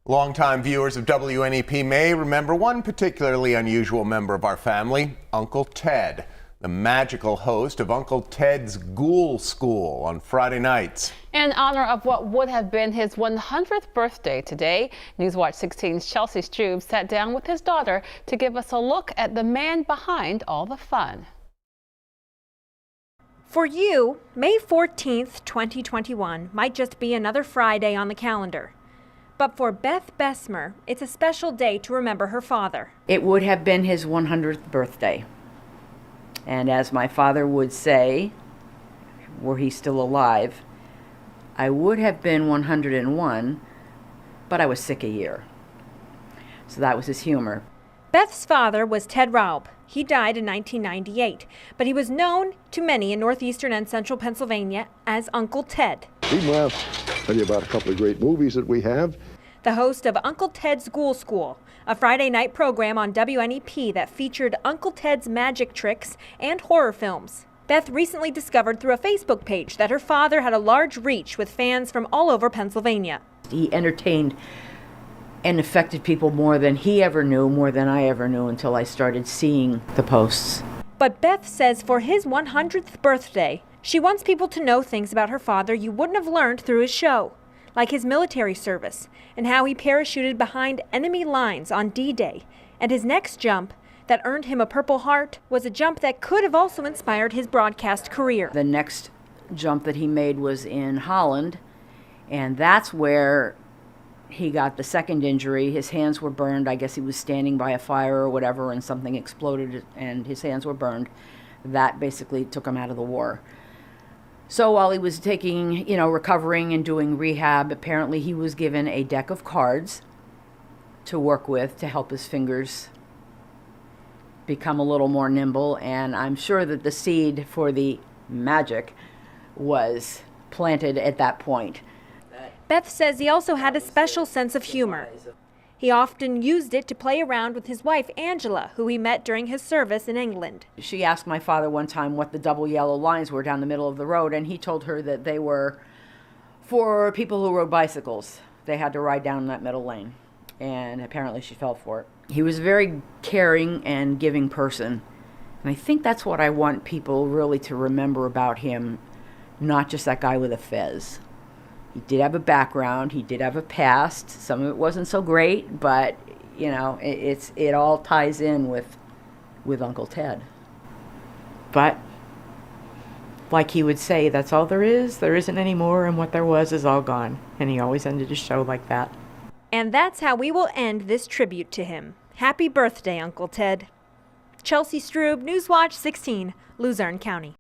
Longtime viewers of WNEP may remember one particularly unusual member of our family, Uncle Ted, the magical host of Uncle Ted's Ghoul School on Friday nights. In honor of what would have been his 100th birthday today, Newswatch 16's Chelsea Strube sat down with his daughter to give us a look at the man behind all the fun. For you, May 14th, 2021 might just be another Friday on the calendar. But for Beth Besmer, it's a special day to remember her father. It would have been his 100th birthday. And as my father would say, were he still alive, I would have been 101, but I was sick a year. So that was his humor. Beth's father was Ted Raub. He died in 1998, but he was known to many in northeastern and central Pennsylvania as Uncle Ted. Meanwhile, tell you about a couple of great movies that we have. The host of Uncle Ted's Ghoul School, a Friday night program on WNEP that featured Uncle Ted's magic tricks and horror films. Beth recently discovered through a Facebook page that her father had a large reach with fans from all over Pennsylvania. He entertained and affected people more than he ever knew, more than I ever knew until I started seeing the posts. But Beth says for his 100th birthday, she wants people to know things about her father you wouldn't have learned through his show, like his military service and how he parachuted behind enemy lines on D-Day. And his next jump that earned him a Purple Heart was a jump that could have also inspired his broadcast career. The next jump that he made was in Holland, and that's where he got the second injury. His hands were burned. I guess he was standing by a fire or whatever, and something exploded and his hands were burned. That basically took him out of the war. So while he was recovering and doing rehab, apparently he was given a deck of cards to work with to help his fingers become a little more nimble. And I'm sure that the seed for the magic was planted at that point. Beth says he also had a special sense of humor. He often used it to play around with his wife, Angela, who he met during his service in England. She asked my father one time what the double yellow lines were down the middle of the road, and he told her that they were for people who rode bicycles. They had to ride down that middle lane, and apparently she fell for it. He was a very caring and giving person, and I think that's what I want people really to remember about him, not just that guy with a fez. He did have a background, he did have a past. Some of it wasn't so great, but it all ties in with Uncle Ted. But like he would say, that's all there is, there isn't any more, and what there was is all gone. And he always ended his show like that. And that's how we will end this tribute to him. Happy birthday, Uncle Ted. Chelsea Strube, Newswatch 16, Luzerne County.